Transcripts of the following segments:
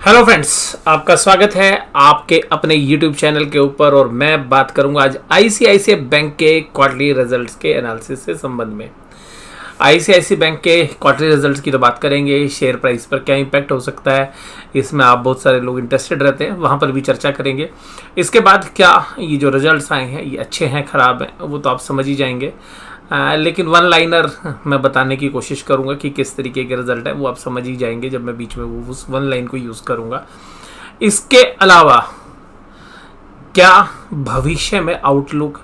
Hello friends, आपका स्वागत है आपके अपने YouTube चैनल के ऊपर। और मैं बात करूंगा आज ICICI बैंक के क्वार्टरली रिजल्ट्स के एनालिसिस से संबंध में। ICICI बैंक के क्वार्टरली रिजल्ट्स की तो बात करेंगे, शेयर प्राइस पर क्या इम्पैक्ट हो सकता है, इसमें आप बहुत सारे लोग इंटरेस्टेड रहते हैं, वहाँ पर भी चर्चा करेंगे। इसके बाद क्या ये जो रिजल्ट्स आए हैं ये अच्छे हैं ख़राब हैं वो तो आप समझ ही जाएंगे, लेकिन वन लाइनर मैं बताने की कोशिश करूंगा कि किस तरीके के रिजल्ट है वो आप समझ ही जाएंगे जब मैं बीच में वो उस वन लाइन को यूज़ करूंगा। इसके अलावा क्या भविष्य में आउटलुक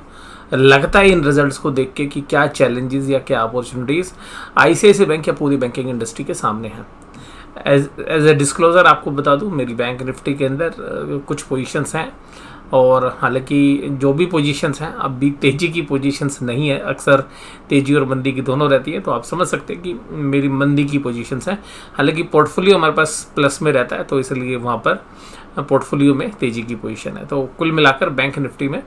लगता है इन रिजल्ट्स को देख के कि क्या चैलेंजेस या क्या अपॉर्चुनिटीज़ ICICI बैंक या पूरी बैंकिंग इंडस्ट्री के सामने हैं। एज ए डिस्क्लोज़र आपको बता दूं, मेरी बैंक निफ्टी के अंदर कुछ पोजीशंस हैं और हालांकि जो भी पोजीशंस हैं अब भी तेज़ी की पोजीशंस नहीं है, अक्सर तेज़ी और मंदी की दोनों रहती है, तो आप समझ सकते हैं कि मेरी मंदी की पोजीशंस हैं। हालांकि पोर्टफोलियो हमारे पास प्लस में रहता है तो इसलिए वहाँ पर पोर्टफोलियो में तेज़ी की पोजीशन है। तो कुल मिलाकर बैंक निफ्टी में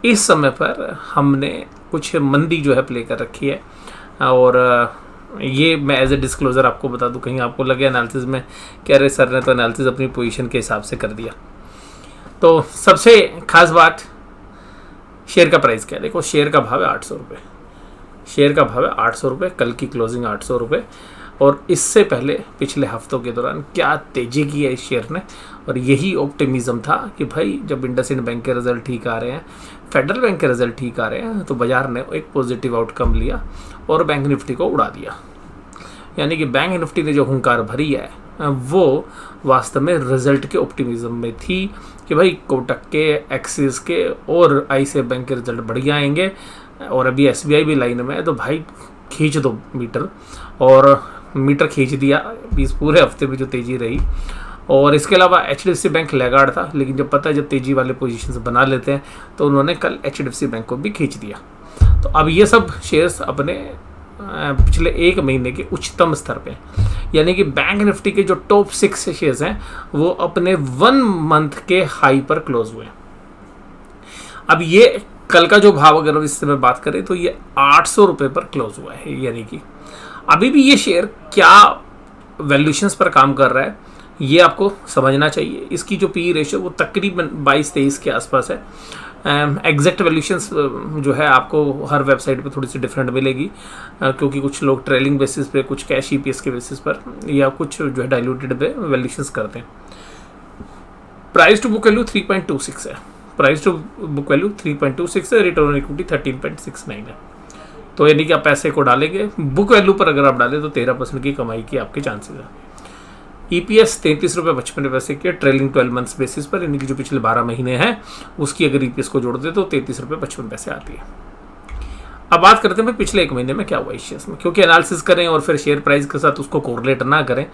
इस समय पर हमने कुछ मंदी जो है प्ले कर रखी है। और ये मैं एज ए डिस्क्लोज़र आपको बता दूं, कहीं आपको लगे एनालिसिस में कि अरे सर ने तो एनालिसिस अपनी पोजीशन के हिसाब से कर दिया। तो सबसे खास बात, शेयर का प्राइस क्या है। देखो, शेयर का भाव है 800 रुपये, शेयर का भाव है 800 रुपये, कल की क्लोजिंग 800 रुपये। और इससे पहले पिछले हफ्तों के दौरान क्या तेज़ी की है इस शेयर ने, और यही ऑप्टिमिज्म था कि भाई जब इंडसइंड बैंक के रिजल्ट ठीक आ रहे हैं, फेडरल बैंक के रिजल्ट ठीक आ रहे हैं, तो बाजार ने एक पॉजिटिव आउटकम लिया और बैंक निफ्टी को उड़ा दिया। यानी कि बैंक निफ्टी ने जो हुंकार भरी है वो वास्तव में रिजल्ट के ऑप्टिमिज्म में थी कि भाई कोटक के, एक्सिस के और ICICI बैंक के रिजल्ट बढ़िया आएंगे। और अभी SBI भी लाइन में है, तो भाई खींच दो मीटर, और मीटर खींच दिया इस पूरे हफ्ते में जो तेज़ी रही। और इसके अलावा HDFC बैंक लैगार्ड था, लेकिन जब पता है जब तेज़ी वाले पोजीशंस बना लेते हैं तो उन्होंने कल HDFC बैंक को भी खींच दिया। तो अब ये सब शेयर्स अपने पिछले एक महीने के उच्चतम स्तर पे, यानी कि बैंक निफ्टी के जो टॉप 6 शेयर्स हैं वो अपने 1 मंथ के हाई पर क्लोज हुए। अब ये कल का जो भाव अगर इस समय बात करें तो ये 800 रुपये पर क्लोज हुआ है। यानी कि अभी भी ये शेयर क्या वैल्यूशंस पर काम कर रहा है ये आपको समझना चाहिए। इसकी जो PE रेशियो वो तकरीबन 22-23 के आसपास है। एग्जैक्ट वैल्यूशंस जो है आपको हर वेबसाइट पे थोड़ी सी डिफरेंट मिलेगी, क्योंकि कुछ लोग ट्रेलिंग बेसिस पे, कुछ कैश EPS के बेसिस पर, या कुछ जो है डाइल्यूटेड पे वैल्यूशंस करते हैं। प्राइस टू बुक वैल्यू 3.26 है, प्राइस टू बुक वैल्यू 3.26 है, रिटर्न ऑन इक्विटी 13.69 है। तो यानी कि आप पैसे को डालेंगे, बुक वैल्यू पर अगर आप डालें तो 13% की कमाई की आपके चांसेस है। EPS 33 रुपये 55 पैसे के ट्रेलिंग 12 मंथ्स बेसिस पर, यानी कि जो पिछले 12 महीने हैं उसकी अगर EPS को जोड़ दे तो 33 रुपये 55 पैसे आती है। अब बात करते हैं पिछले एक महीने में क्या हुआ इस शेयर में, क्योंकि एनालिसिस करें और फिर शेयर प्राइस के साथ उसको कोरिलेट ना करें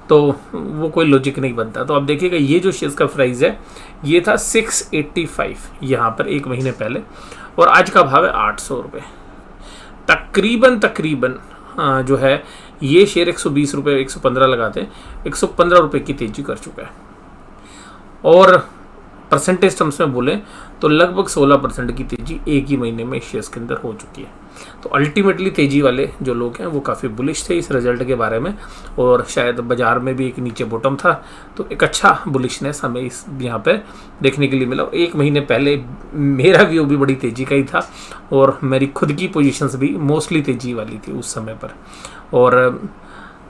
तो वो कोई लॉजिक नहीं बनता। तो अब देखिएगा, ये जो शेयर का प्राइस है ये था 685 यहाँ पर एक महीने पहले, और आज का भाव है 800 रुपये। तकरीबन जो है ये शेयर 120 रुपये 115 लगाते हैं, 115 रुपये की तेजी कर चुका है। और परसेंटेज टर्म्स में बोले तो लगभग 16% की तेजी एक ही महीने में शेयर्स के अंदर हो चुकी है। तो अल्टीमेटली तेजी वाले जो लोग हैं वो काफ़ी बुलिश थे इस रिजल्ट के बारे में, और शायद बाजार में भी एक नीचे बॉटम था, तो एक अच्छा बुलिशनेस हमें इस यहाँ पे देखने के लिए मिला। एक महीने पहले मेरा व्यू भी बड़ी तेजी का ही था, और मेरी खुद की पोजीशंस भी मोस्टली तेजी वाली थी उस समय पर। और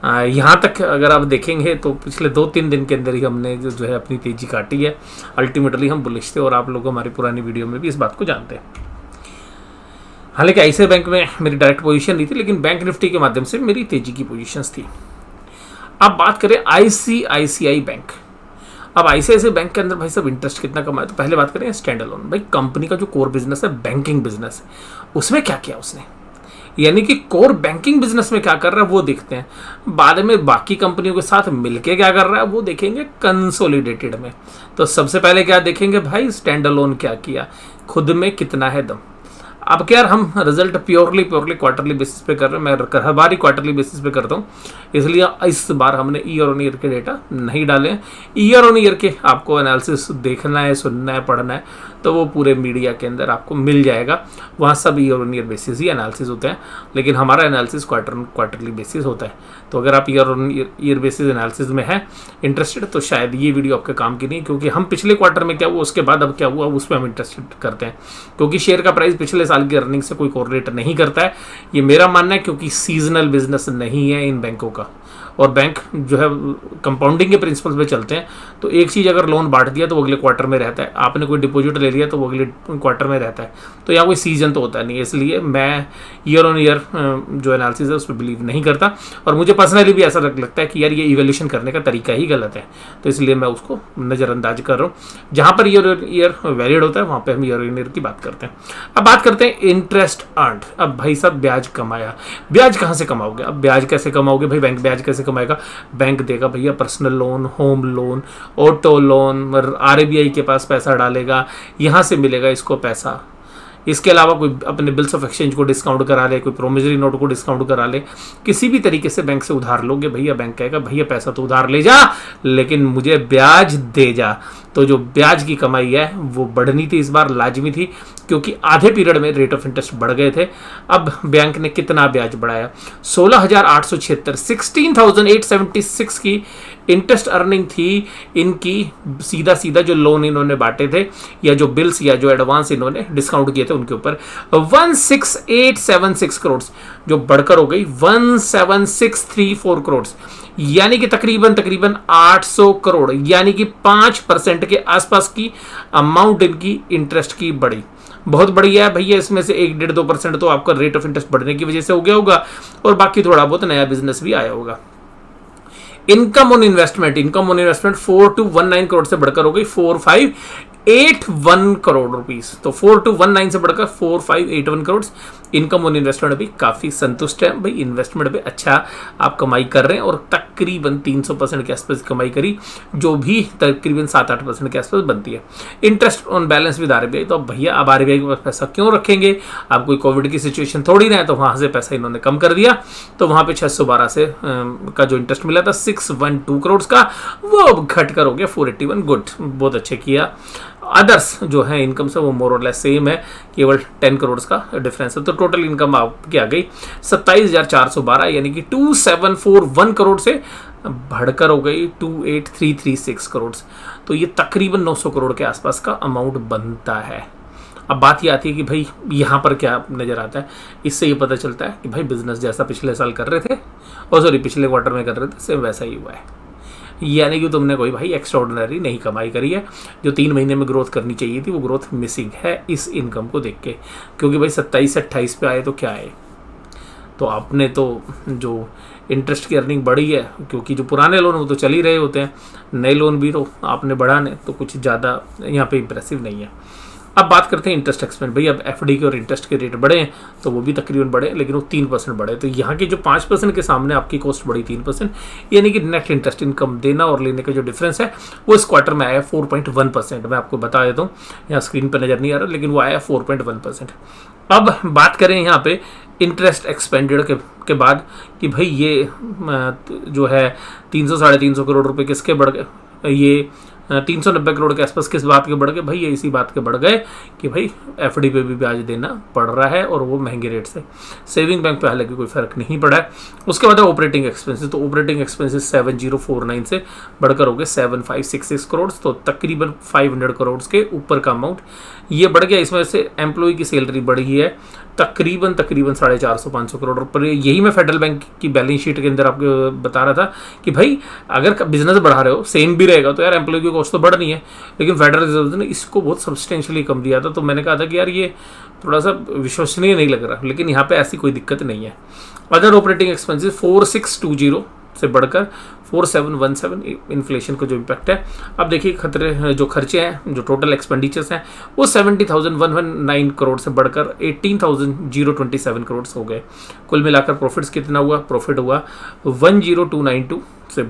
यहाँ तक अगर आप देखेंगे तो पिछले 2-3 दिन के अंदर ही हमने जो है अपनी तेजी काटी है। अल्टीमेटली हम बुलिश थे, और आप लोग हमारी पुरानी वीडियो में भी इस बात को जानते हैं। हालांकि ICICI बैंक में मेरी डायरेक्ट पोजीशन नहीं थी, लेकिन बैंक निफ्टी के माध्यम से मेरी तेजी की पोजीशंस थी। अब बात करें ICICI बैंक। अब ICICI बैंक के अंदर भाई सब इंटरेस्ट कितना कमा है, तो पहले बात करें स्टैंड अलोन। भाई कंपनी का जो कोर बिजनेस है, बैंकिंग बिजनेस, उसमें क्या किया उसने, यानी कि कोर बैंकिंग बिजनेस में क्या कर रहा है वो देखते हैं। बाद में बाकी कंपनियों के साथ मिलके क्या कर रहा है वो देखेंगे कंसोलिडेटेड में। तो सबसे पहले क्या देखेंगे भाई, स्टैंड अलोन क्या किया, खुद में कितना है दम। अब क्या यार, हम रिजल्ट प्योरली क्वार्टरली बेसिस पे कर रहे हैं। मैं हर बार ही क्वार्टरली बेसिस पे करता हूँ, इसलिए इस बार हमने ईयर ऑन ईयर के डेटा नहीं डाले हैं। ईयर ऑन ईयर के आपको एनालिसिस देखना है, सुनना है, पढ़ना है तो वो पूरे मीडिया के अंदर आपको मिल जाएगा। वहाँ सब year on year basis he analysis होते हैं, लेकिन हमारा एनालिसिस क्वार्टरली बेसिस होता है। तो अगर आप year on year basis analysis में है इंटरेस्टेड तो शायद ये वीडियो आपके काम की नहीं, क्योंकि हम पिछले क्वार्टर में क्या हुआ, उसके बाद अब क्या हुआ, उसमें हम इंटरेस्टेड करते हैं। क्योंकि शेयर का प्राइस पिछले साल की अर्निंग से कोई कोरिलेट नहीं करता है, ये मेरा मानना है, क्योंकि सीजनल बिजनेस नहीं है इन बैंकों का। और बैंक जो है कंपाउंडिंग के प्रिंसिपल्स पे चलते हैं, तो एक चीज़ अगर लोन बांट दिया तो वो अगले क्वार्टर में रहता है, आपने कोई डिपॉजिट ले लिया तो वो अगले क्वार्टर में रहता है। तो यहाँ कोई सीजन तो होता नहीं है, इसलिए मैं ईयर ऑन ईयर जो एनालिसिस है उस पर बिलीव नहीं करता। और मुझे पर्सनली भी ऐसा लगता है कि यार ये इवैल्यूएशन करने का तरीका ही गलत है, तो इसलिए मैं उसको नज़रअंदाज कर रहा हूँ। जहाँ per year on year valid होता है वहाँ पर हम ईयर ऑन ईयर की बात करते हैं। अब बात करते हैं इंटरेस्ट अर्न्ड। अब भाई साहब ब्याज कमाया, ब्याज कहाँ से कमाओगे? अब ब्याज कैसे कमाओगे भाई? बैंक ब्याज कैसे कमाएगा? बैंक देगा भैया personal loan, home loan, auto loan, RBI के पास पैसा डालेगा, यहाँ से मिलेगा इसको पैसा। इसके अलावा कोई अपने बिल्स ऑफ एक्सचेंज को डिस्काउंट करा ले, कोई प्रोमिसरी नोट को डिस्काउंट करा ले, किसी भी तरीके से बैंक से उधार लोगे भैया, बैंक कहेगा भैया पैसा तो उधार ले जा लेकिन मुझे ब्याज दे जा। तो जो ब्याज की कमाई है वो बढ़नी थी, इस बार लाजमी थी, क्योंकि आधे पीरियड में रेट ऑफ इंटरेस्ट बढ़ गए थे। अब बैंक ने कितना ब्याज बढ़ाया? 16,876, 16,876 की इंटरेस्ट अर्निंग थी इनकी। सीधा जो लोन इन्होंने बांटे थे या जो बिल्स या जो एडवांस इन्होंने डिस्काउंट किए थे उनके ऊपर 16,876 करोड़, जो बढ़कर हो गई 17,634 करोड़, यानी कि तकरीबन 800 करोड़, यानी कि 5% के आसपास की अमाउंट इनकी इंटरेस्ट की बढ़ी। बहुत बढ़िया है भैया, इसमें से 1-1.5-2% तो आपका रेट ऑफ इंटरेस्ट बढ़ने की वजह से हो गया होगा, और बाकी थोड़ा बहुत नया बिजनेस भी आया होगा। इनकम ऑन इन्वेस्टमेंट 4219 करोड़ से बढ़कर हो गई 4581 करोड़ रुपीस। तो 4219 से बढ़कर 4581 करोड़। इनकम ऑन इन्वेस्टमेंट भी काफी संतुष्ट है भाई, इन्वेस्टमेंट पे अच्छा आप कमाई कर रहे हैं, और तकरीबन 300% के आसपास कमाई करी, जो भी तकरीबन 7-8% के आसपास बनती है। Interest on balance with RBI, तो अब भैया अब आरबीआई के पास पैसा क्यों रखेंगे? अब कोई कोविड की सिचुएशन थोड़ी ना है, तो वहां से पैसा इन्होंने कम कर दिया, तो वहां पे 612 से का जो इंटरेस्ट मिला था 612 करोड़ का, वो अब घटकर हो गया 481। गुड, बहुत अच्छे किया। अदर्स जो है इनकम से वो मोर और लेस सेम है, केवल 10 करोड़ का डिफरेंस है। तो टोटल इनकम आपकी आ गई 27,412, यानी कि 2741 करोड़ से बढ़कर हो गई 28,336 करोड़। तो ये तकरीबन 900 करोड़ के आसपास का अमाउंट बनता है। अब बात ये आती है कि भाई यहाँ पर क्या नज़र आता है? इससे ये पता चलता है कि भाई बिजनेस जैसा पिछले साल कर रहे थे, और सॉरी पिछले क्वार्टर में कर रहे थे, सेम वैसा ही हुआ है। यानी कि तुमने कोई भाई एक्स्ट्राऑर्डिनरी नहीं कमाई करी है। जो 3 महीने में ग्रोथ करनी चाहिए थी वो ग्रोथ मिसिंग है इस इनकम को देख के, क्योंकि भाई 27 से 28 पे आए तो क्या आए? तो आपने तो जो इंटरेस्ट की अर्निंग बढ़ी है, क्योंकि जो पुराने लोन वो तो चल ही रहे होते हैं, नए लोन भी तो आपने बढ़ाने, तो कुछ ज़्यादा यहाँ पे इंप्रेसिव नहीं है। अब बात करते हैं इंटरेस्ट एक्सपेंस। भाई अब एफडी के और इंटरेस्ट के रेट बढ़े हैं तो वो भी तकरीबन बढ़े, लेकिन वो 3% बढ़े। तो यहाँ के जो 5% के सामने आपकी कॉस्ट बढ़ी 3%, यानी कि नेट इंटरेस्ट इनकम देना और लेने का जो डिफरेंस है वो इस क्वार्टर में आया 4.1%। मैं आपको बता देता हूँ, यहाँ स्क्रीन पर नजर नहीं आ रहा, लेकिन वो आया 4.1%। अब बात करें यहाँ पे इंटरेस्ट एक्सपेंडेड के बाद कि भाई ये जो है 300-350 करोड़ रुपए किसके बढ़ गए? ये 390 करोड़ के आसपास किस बात के बढ़ गए? भाई ये इसी बात के बढ़ गए कि भाई एफडी पे भी ब्याज देना पड़ रहा है, और वो महंगे रेट से। सेविंग बैंक पे हालांकि कोई फर्क नहीं पड़ा है। उसके बाद ऑपरेटिंग एक्सपेंसेस, तो ऑपरेटिंग एक्सपेंसेस 7049 से बढ़कर हो गए 7566 करोड़, तो तकरीबन 500 करोड़ के ऊपर का अमाउंट ये बढ़ गया। इसमें से एम्प्लॉय की सैलरी बढ़ी है तकरीबन 450-500 करोड़ पर। यही मैं फेडरल बैंक की बैलेंस शीट के अंदर आपको बता रहा था कि भाई अगर बिजनेस बढ़ा रहे हो सेम भी रहेगा तो यार एम्प्लॉय की कॉस्ट तो बढ़नी है, लेकिन फेडरल रिजर्व ने इसको बहुत सब्सटेंशियली कम दिया था। तो मैंने कहा था कि यार ये थोड़ा सा विश्वसनीय नहीं लग रहा, लेकिन यहाँ पे ऐसी कोई दिक्कत नहीं है। अदर ऑपरेटिंग एक्सपेंसेस 4620 से बढ़कर 4717, इन्फ्लेशन का जो इम्पैक्ट है। अब देखिए खतरे जो खर्चे हैं, जो टोटल एक्सपेंडिचर्स हैं वो 70,119 करोड़ से बढ़कर 18,027 करोड़ हो गए। कुल मिलाकर प्रॉफिट्स कितना हुआ? प्रॉफिट हुआ 10,292 से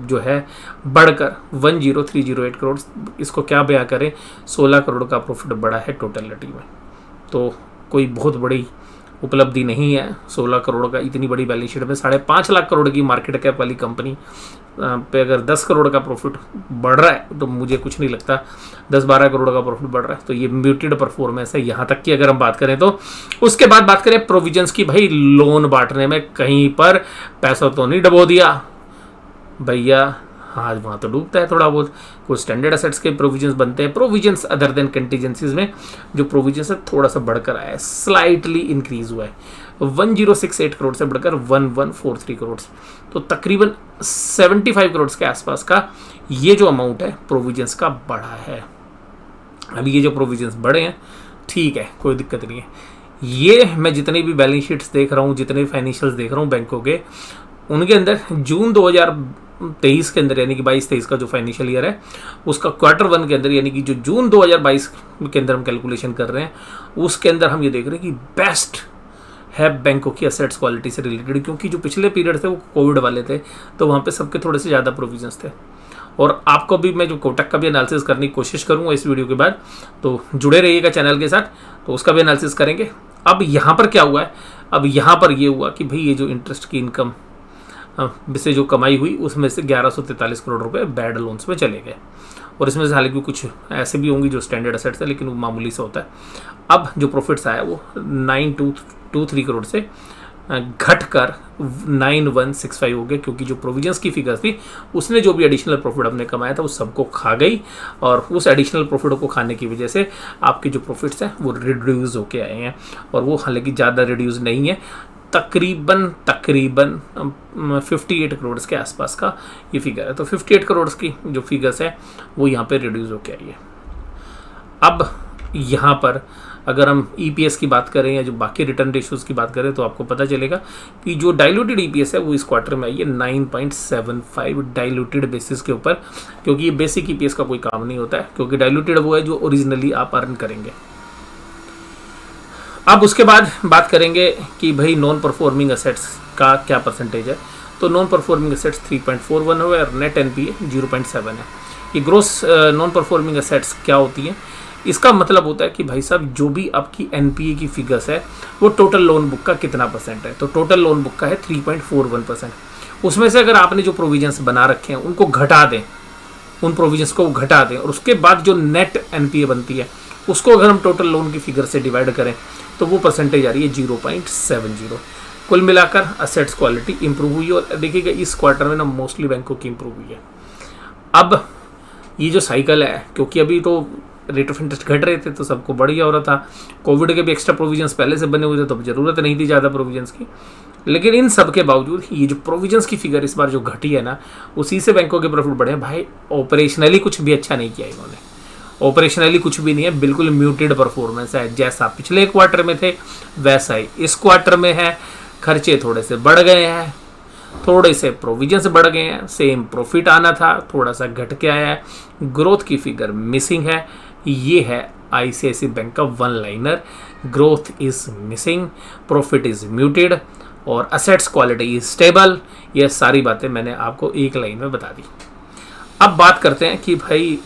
जो है बढ़कर 10,308 करोड़। इसको क्या बयां करें, 16 करोड़ का प्रॉफिट बढ़ा है टोटलिटी में। तो कोई बहुत बड़ी उपलब्धि नहीं है। 16 करोड़ का इतनी बड़ी बैलेंस शीट में 5.5 लाख करोड़ की मार्केट कैप वाली कंपनी पे अगर 10 करोड़ का प्रॉफिट बढ़ रहा है तो मुझे कुछ नहीं लगता 10-12 करोड़ का प्रॉफिट बढ़ रहा है तो ये म्यूटेड परफॉर्मेंस है। यहाँ तक की अगर हम बात करें तो उसके बाद बात करें प्रोविजंस की, भाई लोन बांटने में कहीं पर पैसा तो नहीं डबो दिया भैया, हाँ वहाँ तो डूबता है थोड़ा बहुत। कुछ स्टैंडर्ड एसेट्स के प्रोविजंस बनते हैं, प्रोविजंस अदर देन कंटीजेंसीज में जो प्रोविजंस है थोड़ा सा बढ़कर आया है, स्लाइटली इंक्रीज हुआ है 1068 करोड़ से बढ़कर 1143 करोड़, तो तकरीबन 75 करोड़ के आसपास का ये जो अमाउंट है प्रोविजंस का बढ़ा है। अभी ये जो प्रोविजंस बढ़े हैं ठीक है, कोई दिक्कत नहीं है। ये मैं जितनी भी बैलेंस शीट्स देख रहा हूँ, जितने भी फाइनेंशियल्स देख रहा हूँ बैंकों के, उनके अंदर जून 2023 के अंदर यानी कि 22-23 का जो फाइनेंशियल ईयर है उसका क्वार्टर 1 के अंदर यानी कि जो जून 2022 के अंदर हम कैलकुलेशन कर रहे हैं उसके अंदर हम ये देख रहे हैं कि बेस्ट है बैंकों की असेट्स क्वालिटी से रिलेटेड, क्योंकि जो पिछले पीरियड थे वो कोविड वाले थे तो वहाँ पे सबके थोड़े से ज़्यादा प्रोविजंस थे। और आपको भी मैं जो कोटक का भी एनालिसिस करने की कोशिश करूँगा इस वीडियो के बाद, तो जुड़े रहिएगा चैनल के साथ, तो उसका भी एनालिसिस करेंगे। अब यहाँ पर क्या हुआ है, अब यहाँ पर ये हुआ कि भाई ये जो इंटरेस्ट की इनकम से जो कमाई हुई उसमें से 1143 करोड़ रुपए बैड लोन्स में चले गए, और इसमें से हालांकि कुछ ऐसे भी होंगी जो स्टैंडर्ड एसेट्स है लेकिन वो मामूली से होता है। अब जो प्रॉफिट्स आया वो 9223 करोड़ से घटकर 9165 हो गए, क्योंकि जो प्रोविजंस की फिगर्स थी उसने जो भी एडिशनल प्रॉफिट अपने कमाया था वो सबको खा गई, और उस एडिशनल प्रॉफिट को खाने की वजह से आपके जो प्रॉफिट्स हैं वो रिड्यूस होके आए हैं, और वो हालांकि ज़्यादा रिड्यूस नहीं है, तकरीबन 58 करोड़ के आसपास का ये फिगर है। तो 58 करोड़ की जो फिगर्स है वो यहाँ पे रिड्यूस होके आई है। अब यहाँ पर अगर हम ईपीएस की बात करें या जो बाकी रिटर्न रेशियोज की बात करें तो आपको पता चलेगा कि जो डाइल्यूटेड ईपीएस है वो इस क्वार्टर में आई है 9.75 डाइल्यूटेड बेसिस के ऊपर, क्योंकि ये बेसिक ईपीएस का कोई काम नहीं होता है, क्योंकि डाइल्यूटेड वो है जो ओरिजिनली आप अर्न करेंगे। अब उसके बाद बात करेंगे कि भाई नॉन परफॉर्मिंग एसेट्स का क्या परसेंटेज है, तो नॉन परफॉर्मिंग एसेट्स 3.41 है और नेट एनपीए 0.7 है। ये ग्रोस नॉन परफॉर्मिंग एसेट्स क्या होती हैं, इसका मतलब होता है कि भाई साहब जो भी आपकी एनपीए की फिगर्स है वो टोटल लोन बुक का कितना परसेंट है, तो टोटल लोन बुक का है 3.41%। उसमें से अगर आपने जो प्रोविजंस बना रखे हैं उनको घटा दें, उन प्रोविजंस को घटा दें, और उसके बाद जो नेट एनपीए बनती है उसको अगर हम टोटल लोन की फिगर से डिवाइड करें तो वो परसेंटेज आ रही है 0.70। कुल मिलाकर असेट्स क्वालिटी इंप्रूव हुई, और देखिएगा इस क्वार्टर में ना मोस्टली बैंकों की इंप्रूव हुई है। अब ये जो साइकिल है, क्योंकि अभी तो रेट ऑफ इंटरेस्ट घट रहे थे तो सबको बढ़िया हो रहा था, कोविड के भी एक्स्ट्रा प्रोविजंस पहले से बने हुए थे तो ज़रूरत नहीं थी ज़्यादा प्रोविजंस की, लेकिन इन सब के बावजूद ये जो प्रोविजंस की फिगर इस बार जो घटी है ना उसी से बैंकों के प्रॉफिट बढ़े। भाई ऑपरेशनली कुछ भी अच्छा नहीं किया इन्होंने, ऑपरेशनली कुछ भी नहीं है, बिल्कुल म्यूटेड परफॉर्मेंस है, जैसा पिछले क्वार्टर में थे वैसा ही इस क्वार्टर में है। खर्चे थोड़े से बढ़ गए हैं, थोड़े से प्रोविजंस बढ़ गए हैं, सेम प्रॉफिट आना था थोड़ा सा घट के आया है, ग्रोथ की फिगर मिसिंग है। ये है आईसीआईसीआई बैंक का one liner, growth is missing, profit is muted और असेट्स क्वालिटी इज स्टेबल। ये सारी बातें मैंने आपको एक लाइन में बता दी। अब बात करते हैं कि भाई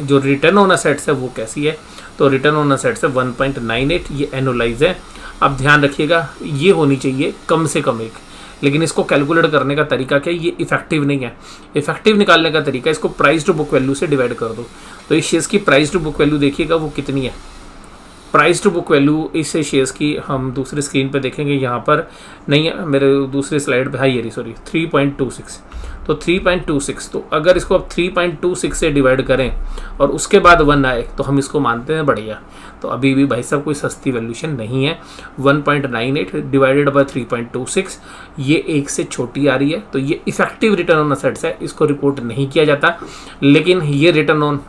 जो रिटर्न ऑन असेट्स है वो कैसी है, तो रिटर्न ऑन असेट्स है 1.98, ये एनुअलाइज है। अब ध्यान रखिएगा ये होनी चाहिए कम से कम 1, लेकिन इसको कैलकुलेट करने का तरीका क्या है, ये इफेक्टिव नहीं है। इफेक्टिव निकालने का तरीका इसको प्राइस टू बुक वैल्यू से डिवाइड कर दो, तो इस शेयर्स की प्राइस टू बुक वैल्यू देखिएगा वो कितनी है। प्राइस टू बुक वैल्यू इस शेयर्स की हम दूसरी स्क्रीन पे देखेंगे, यहाँ पर नहीं है मेरे दूसरे स्लाइड पे, हाँ ये सॉरी 3.26, तो 3.26, तो अगर इसको आप 3.26 से डिवाइड करें और उसके बाद 1 आए तो हम इसको मानते हैं बढ़िया। तो अभी भी भाई साहब कोई सस्ती वैल्यूशन नहीं है। 1.98 डिवाइडेड बाय 3.26 ये 1 से छोटी आ रही है, तो ये इफेक्टिव रिटर्न ऑन असेट्स है, इसको रिपोर्ट नहीं किया जाता। लेकिन ये रिटर्न ऑन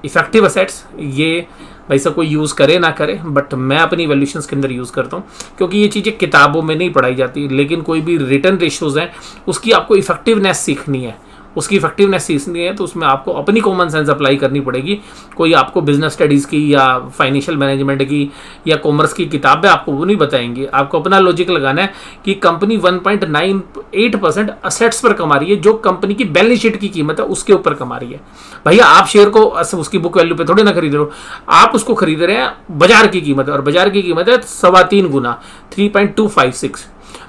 इफेक्टिव असेट्स ये भाई साहब कोई यूज़ करे ना करे, बट मैं अपनी वैल्यूशंस के अंदर यूज़ करता हूँ, क्योंकि ये चीज़ें किताबों में नहीं पढ़ाई जाती। लेकिन कोई भी रिटर्न रेशियोज़ हैं उसकी आपको इफेक्टिवनेस सीखनी है, उसकी इफेक्टिवनेस इसलिए है, तो उसमें आपको अपनी कॉमन सेंस अप्लाई करनी पड़ेगी। कोई आपको बिजनेस स्टडीज़ की या फाइनेंशियल मैनेजमेंट की या कॉमर्स की किताबें आपको वो नहीं बताएंगी। आपको अपना लॉजिक लगाना है कि कंपनी 1.98% असेट्स पर कमा रही है, जो कंपनी की बैलेंस शीट की कीमत है उसके ऊपर कमा रही है। भैया आप शेयर को उसकी बुक वैल्यू पे थोड़ी ना खरीद रहे हो, आप उसको खरीद रहे हैं बाजार की कीमत, और बाजार की कीमत है 3.25 गुना 3.256।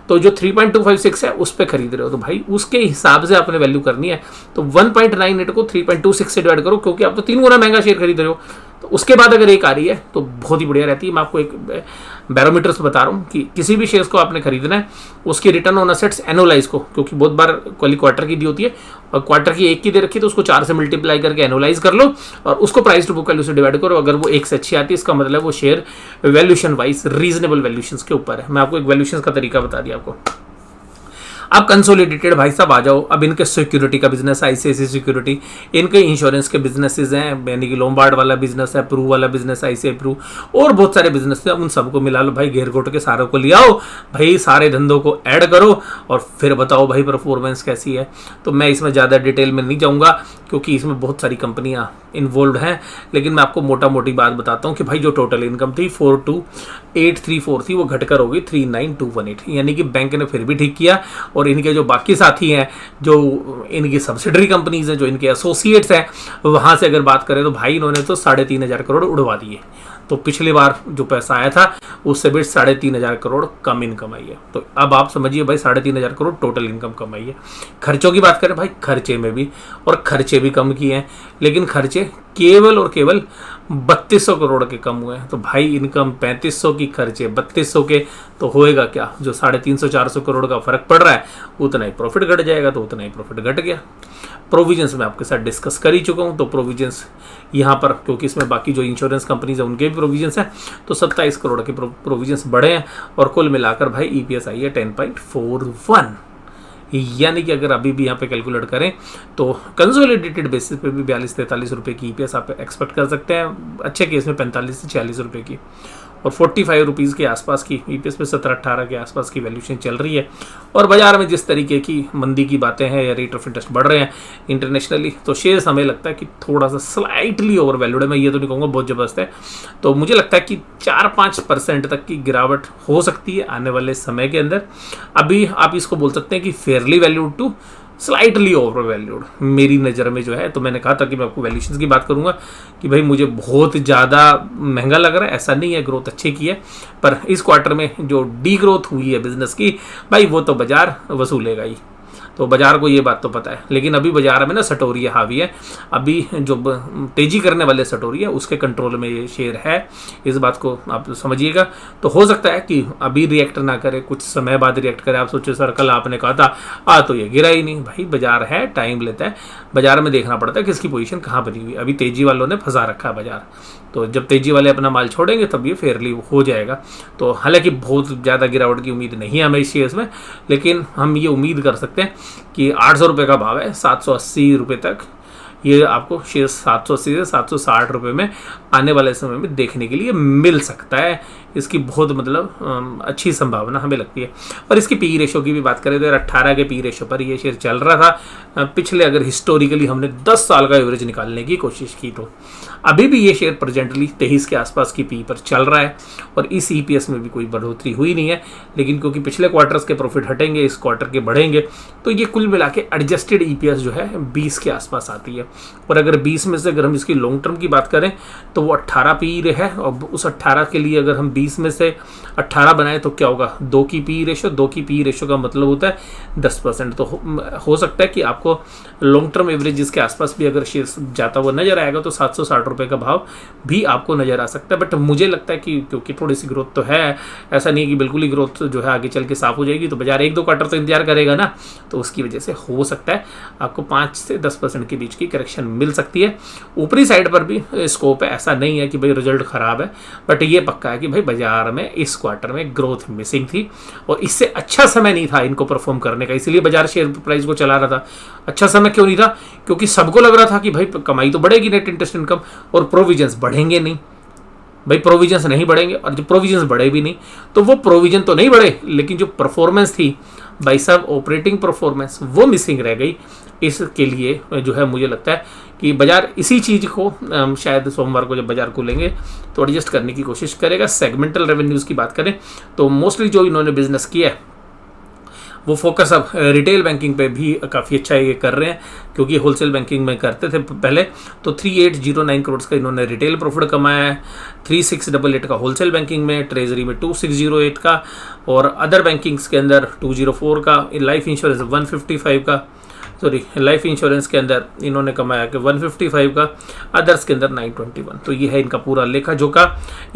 तो जो 3.256 है उस पर खरीद रहे हो, तो भाई उसके हिसाब से आपने वैल्यू करनी है। तो 1.98 को 3.26 से डिवाइड करो, क्योंकि आप तो 3 गुना महंगा शेयर खरीद रहे हो। तो उसके बाद अगर एक आ रही है तो बहुत ही बढ़िया रहती है। मैं आपको एक बैरोमीटर से बता रहा हूँ कि किसी भी शेयर्स को आपने खरीदना है, उसकी रिटर्न ऑन असेट्स एनुअलाइज को, क्योंकि बहुत बार क्वार्टर की दी होती है और क्वार्टर की एक की दे रखी है, तो उसको 4 से मल्टीप्लाई करके एनुअलाइज कर लो और उसको प्राइस टू बुक वैल्यू से डिवाइड करो। अगर वो 1 से अच्छी आती है, इसका मतलब वो share valuation wise reasonable valuation के ऊपर है। मैं आपको एक वैल्यूशन का तरीका बता दिया आपको। अब कंसोलिडेटेड भाई साहब आ जाओ। अब इनके सिक्योरिटी का बिजनेस है, आईसीआईसी सिक्योरिटी, इनके इंश्योरेंस के बिजनेसेस हैं, यानी कि लोम्बार्ड वाला बिजनेस है, प्रू वाला बिजनेस, आईसीआई प्रू, और बहुत सारे बिजनेस हैं। उन सबको मिला लो भाई, घेर घोट के सारों को ले आओ भाई, सारे धंधों को ऐड करो और फिर बताओ भाई परफॉर्मेंस कैसी है। तो मैं इसमें ज़्यादा डिटेल में नहीं जाऊँगा क्योंकि इसमें बहुत सारी कंपनियाँ इन्वॉल्व हैं, लेकिन मैं आपको मोटा मोटी बात बताता हूँ कि भाई जो टोटल इनकम थी 42834 थी, वो घटकर हो गई 39218, यानी कि बैंक ने फिर भी ठीक किया। और इनके जो बाकी साथी हैं, जो इनकी सब्सिडरी कंपनीज हैं, जो इनके एसोसिएट्स हैं, वहाँ से अगर बात करें तो भाई इन्होंने तो 3,500 करोड़ उड़वा दिए। तो पिछली बार जो पैसा आया था उससे भी 3,500 करोड़ कम इनकम आई है। तो अब आप समझिए भाई 3,500 करोड़ टोटल इनकम कमाई है। खर्चों की बात करें भाई, खर्चे में भी, और खर्चे भी कम किए हैं, लेकिन खर्चे केवल और केवल 3,200 करोड़ के कम हुए हैं। तो भाई इनकम 3,500 की, खर्चे 3,200 के, तो होएगा क्या? जो 350-400 करोड़ का फर्क पड़ रहा है उतना ही प्रॉफिट घट जाएगा, तो उतना ही प्रॉफिट घट गया। प्रोविजंस में आपके साथ डिस्कस कर ही चुका हूँ। तो प्रोविजंस यहाँ पर, क्योंकि इसमें बाकी जो इंश्योरेंस कंपनीज है उनके भी प्रोविजंस हैं, तो 27 करोड़ के प्रोविजंस बढ़े हैं और कुल मिलाकर भाई ईपीएस आई है 10.41। यानी कि अगर अभी भी यहाँ पे कैलकुलेट करें तो कंसोलिडेटेड बेसिस पे भी 42-43 रुपये की ईपीएस आप एक्सपेक्ट कर सकते हैं, अच्छे केस में 45 से 46 रुपये की, और 45 रुपीज़ के आसपास की ईपीएस पे 17-18 के आसपास की वैल्यूशन चल रही है। और बाजार में जिस तरीके की मंदी की बातें हैं या रेट ऑफ इंटरेस्ट बढ़ रहे हैं इंटरनेशनली, तो शेयर्स हमें लगता है कि थोड़ा सा स्लाइटली ओवर वैल्यूड है। मैं ये तो नहीं कहूँगा बहुत ज़बरदस्त है, तो मुझे लगता है कि 4-5% तक की गिरावट हो सकती है आने वाले समय के अंदर। अभी आप इसको बोल सकते हैं कि fairly valued to slightly over valued मेरी नज़र में जो है। तो मैंने कहा था कि मैं आपको वैल्यूशंस की बात करूंगा कि भाई मुझे बहुत ज़्यादा महंगा लग रहा है, ऐसा नहीं है, ग्रोथ अच्छी की है, पर इस क्वार्टर में जो डी ग्रोथ हुई है बिजनेस की, भाई वो तो बाजार वसूलेगा ही। तो बाजार को ये बात तो पता है, लेकिन अभी बाजार में ना सटोरिया हावी है। अभी जो तेजी करने वाले सटोरिया उसके कंट्रोल में ये शेयर है, इस बात को आप समझिएगा। तो हो सकता है कि अभी रिएक्ट ना करे, कुछ समय बाद रिएक्ट करे। आप सोचिए सर कल आपने कहा था तो ये गिरा ही नहीं। भाई बाजार है, टाइम लेता है, बाजार में देखना पड़ता है किसकी पोजीशन कहाँ बनी हुई। अभी तेजी वालों ने फंसा रखा है बाजार, तो जब तेजी वाले अपना माल छोड़ेंगे तब ये फेयरली हो जाएगा। तो हालांकि बहुत ज़्यादा गिरावट की उम्मीद नहीं है हमें इस शेयर्स में, लेकिन हम ये उम्मीद कर सकते हैं कि 800 रुपये का भाव है, 780 रुपये तक ये आपको शेयर 780 से 760 रुपये में आने वाले समय में देखने के लिए मिल सकता है। इसकी बहुत मतलब अच्छी संभावना हमें लगती है। और इसकी पी रेशो की भी बात करें तो 18 के पी रेशो पर ये शेयर चल रहा था। पिछले अगर हिस्टोरिकली हमने 10 साल का एवरेज निकालने की कोशिश की तो अभी भी ये शेयर प्रेजेंटली 23 के आसपास की पी पर चल रहा है, और इस ईपीएस में भी कोई बढ़ोतरी हुई नहीं है। लेकिन क्योंकि पिछले क्वार्टर्स के प्रॉफिट हटेंगे, इस क्वार्टर के बढ़ेंगे, तो ये कुल मिला के एडजस्टेड ईपीएस जो है 20 के आसपास आती है। और अगर 20 में से अगर हम इसकी लॉन्ग टर्म की बात करें तो वो 18 पी है, और उस 18 के लिए अगर हम 20 में से 18 बनाए तो क्या होगा, 2 की पी रेशो। 2 की पी रेशो का मतलब होता है 10%। तो हो सकता है कि आपको लॉन्ग टर्म एवरेज के आसपास भी अगर शेयर जाता हुआ नजर आएगा तो 760 रुपये का भाव भी आपको नजर आ सकता है। बट मुझे लगता है कि क्योंकि थोड़ी सी ग्रोथ तो है, ऐसा नहीं है कि बिल्कुल ही ग्रोथ जो है आगे चल के साफ हो जाएगी, तो बाजार 1-2 क्वार्टर तो इंतजार करेगा ना, तो उसकी वजह से हो सकता है आपको 5 से 10% के बीच की करेक्शन मिल सकती है। ऊपरी साइड पर भी स्कोप है, ऐसा नहीं है कि भाई रिजल्ट खराब है, बट ये पक्का है कि भाई बाजार में इस क्वार्टर में ग्रोथ मिसिंग थी और इससे अच्छा समय नहीं था इनको परफॉर्म करने का, इसलिए बाजार शेयर प्राइस को चला रहा था। अच्छा समय क्यों नहीं था? क्योंकि सबको लग रहा था कि भाई कमाई तो बढ़ेगी, नेट इंटरेस्ट इनकम, और प्रोविजंस बढ़ेंगे नहीं। भाई प्रोविजंस नहीं बढ़ेंगे, और जो प्रोविजंस बढ़े भी नहीं, तो वो प्रोविजन तो नहीं बढ़े, लेकिन जो परफॉर्मेंस थी भाई साहब, ऑपरेटिंग परफॉर्मेंस वो मिसिंग रह गई। इसके लिए जो है मुझे लगता है कि बाजार इसी चीज़ को शायद सोमवार को जब बाजार खुलेंगे तो एडजस्ट करने की कोशिश करेगा। सेगमेंटल रेवेन्यूज़ की बात करें तो मोस्टली जो इन्होंने बिजनेस किया है वो फोकस अब रिटेल बैंकिंग पे भी काफ़ी अच्छा ये कर रहे हैं, क्योंकि होलसेल बैंकिंग में करते थे पहले। तो 3809 करोड़ का इन्होंने रिटेल प्रॉफिट कमाया है, 3688 का होलसेल बैंकिंग में, ट्रेजरी में 2608 का, और अदर बैंकिंग्स के अंदर 204 का, लाइफ इंश्योरेंस 155 का, सॉरी लाइफ इंश्योरेंस के अंदर इन्होंने कमाया कि 155 का, अदर्स के अंदर 921। तो ये है इनका पूरा लेखा जोखा।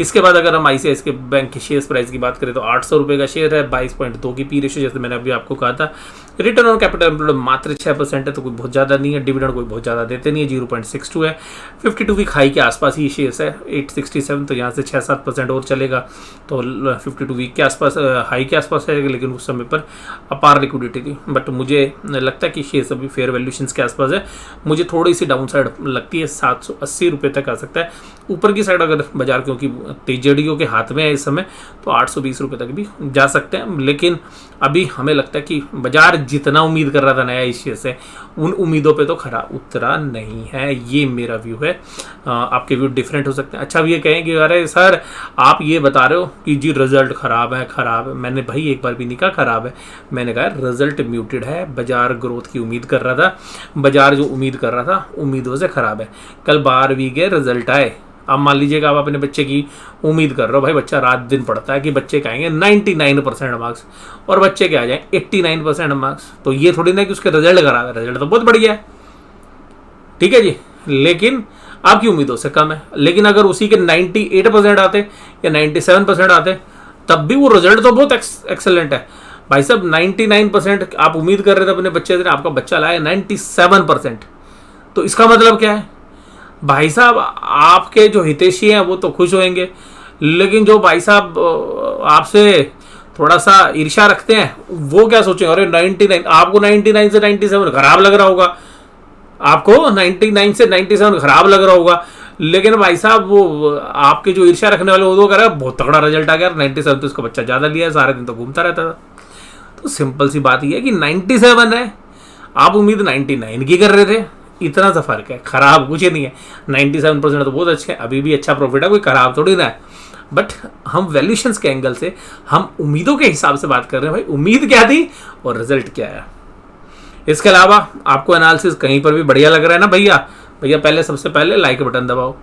इसके बाद अगर हम ICICI के बैंक की शेयर प्राइस की बात करें तो 800 रुपये का शेयर है, 22.2 की पी रेशियो, जैसे मैंने अभी आपको कहा था। रिटर्न ऑन कैपिटल एम्प्लॉयड मात्र 6% है, तो कोई बहुत ज़्यादा नहीं है। डिविडेंड कोई बहुत ज़्यादा देते नहीं है, 0.62 है। 52 वीक हाई के आसपास ही शेयर्स है 867, तो यहाँ से 6-7% और चलेगा तो 52 वीक के आसपास हाई के आसपास है, लेकिन उस समय पर अपार लिक्विडिटी थी। बट मुझे लगता है कि शेयर्स अभी फेयर वैल्यूएशंस के आसपास है। मुझे थोड़ी सी डाउन साइड लगती है, 780 रुपये तक आ सकता है। ऊपर की साइड अगर बाजार क्योंकि तेजड़ियों के हाथ में है इस समय, तो 820 रुपये तक भी जा सकते हैं। लेकिन अभी हमें लगता है कि बाजार जितना उम्मीद कर रहा था नया इस शेयर से, उन उम्मीदों पे तो खरा उतरा नहीं है। ये मेरा व्यू है, आपके व्यू डिफरेंट हो सकते हैं। अच्छा भी ये कहें कि अरे सर आप ये बता रहे हो कि जी रिजल्ट खराब है। मैंने भाई एक बार भी नहीं कहा खराब है, मैंने कहा रिजल्ट म्यूटेड है। बाजार ग्रोथ की उम्मीद कर रहा था, बाजार जो उम्मीद कर रहा था उम्मीदों से खराब है। कल 12वीं के रिजल्ट आए, अब मान लीजिएगा आप अपने बच्चे की उम्मीद कर रहे हो, भाई बच्चा रात दिन पढ़ता है कि बच्चे का आएंगे 99% मार्क्स और बच्चे के आ जाए 89% मार्क्स, तो ये थोड़ी ना कि उसके रिजल्ट खराब है। रिजल्ट तो बहुत बढ़िया है, ठीक है जी, लेकिन आपकी उम्मीदों से कम है। लेकिन अगर उसी के 98% आते या 97% आते, तब भी वो रिजल्ट तो बहुत एक्सेलेंट है। भाई साहब 99% आप उम्मीद कर रहे थे अपने बच्चे से, आपका बच्चा लाया 97%, तो इसका मतलब क्या है? भाई साहब आपके जो हितैषी हैं वो तो खुश होंगे, लेकिन जो भाई साहब आपसे थोड़ा सा ईर्ष्या रखते हैं वो क्या सोचेंगे? अरे 99, आपको 99 से 97 खराब लग रहा होगा, आपको 99 से 97 खराब लग रहा होगा, लेकिन भाई साहब वो आपके जो ईर्ष्या रखने वाले वो तो कह रहे हैं बहुत तगड़ा रिजल्ट आ गया, 97 तो उसका बच्चा ज़्यादा लिया है, सारे दिन तो घूमता रहता था। तो सिंपल सी बात यह है कि 97 है, आप उम्मीद 99 की कर रहे थे, इतना सा फर्क है। खराब कुछ नहीं है, 97% तो बहुत अच्छे हैं, अभी भी अच्छा प्रॉफिट है, कोई खराब थोड़ी ना है। बट हम वैल्यूएशंस के एंगल से, हम उम्मीदों के हिसाब से बात कर रहे हैं। भाई उम्मीद क्या थी और रिजल्ट क्या है। इसके अलावा आपको एनालिसिस कहीं पर भी बढ़िया लग रहा है ना भैया पहले सबसे पहले लाइक बटन दबाओ।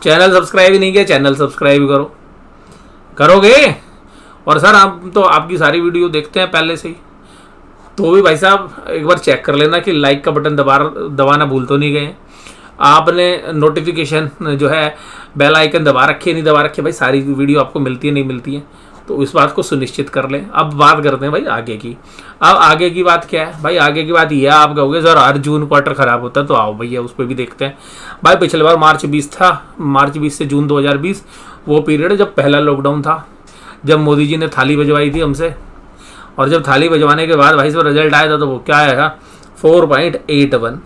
चैनल सब्सक्राइब ही नहीं किया, चैनल सब्सक्राइब करो, करोगे? और सर आप तो आपकी सारी वीडियो देखते हैं पहले से ही, तो भी भाई साहब एक बार चेक कर लेना कि लाइक का बटन दबाना भूल तो नहीं गए। आपने नोटिफिकेशन जो है बेल आइकन दबा रखी है नहीं दबा रखी है, भाई सारी वीडियो आपको मिलती है नहीं मिलती है, तो इस बात को सुनिश्चित कर लें। अब बात करते हैं भाई आगे की। अब आगे की बात क्या है भाई? आगे की बात यह आप कहोगे सर हर जून क्वार्टर खराब होता है, तो आओ भैया उस पर भी देखते हैं। भाई पिछले बार मार्च 20 था, मार्च 20 से जून 2020 वो पीरियड जब पहला लॉकडाउन था, जब मोदी जी ने थाली बजवाई थी हमसे, और जब थाली बजवाने के बाद भाई साहब रिजल्ट आया था तो वो क्या आया था? 4.81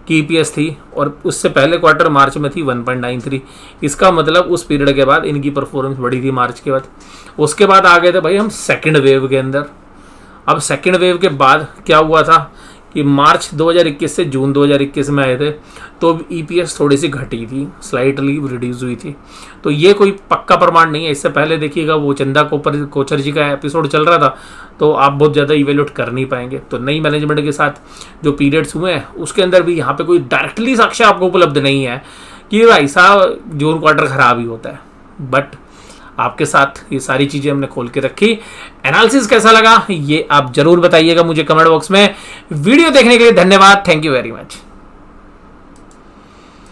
की EPS थी, और उससे पहले क्वार्टर मार्च में थी 1.93। इसका मतलब उस पीरियड के बाद इनकी परफॉर्मेंस बढ़ी थी मार्च के बाद। उसके बाद आ गए थे भाई हम सेकंड वेव के अंदर। अब सेकंड वेव के बाद क्या हुआ था कि मार्च 2021 से जून 2021 में आए थे, तो EPS थोड़ी सी घटी थी, स्लाइटली रिड्यूस हुई थी। तो ये कोई पक्का प्रमाण नहीं है। इससे पहले देखिएगा वो चंदा कोचर जी का एपिसोड चल रहा था, तो आप बहुत ज़्यादा इवेल्यूट कर नहीं पाएंगे। तो नई मैनेजमेंट के साथ जो पीरियड्स हुए हैं उसके अंदर भी यहाँ पे कोई डायरेक्टली साक्ष्य आपको उपलब्ध नहीं है कि भाई साहब जून क्वार्टर खराब ही होता है। बट आपके साथ ये सारी चीज़ें हमने खोल के रखी। एनालिसिस कैसा लगा ये आप जरूर बताइएगा मुझे कमेंट बॉक्स में। वीडियो देखने के लिए धन्यवाद, थैंक यू वेरी मच।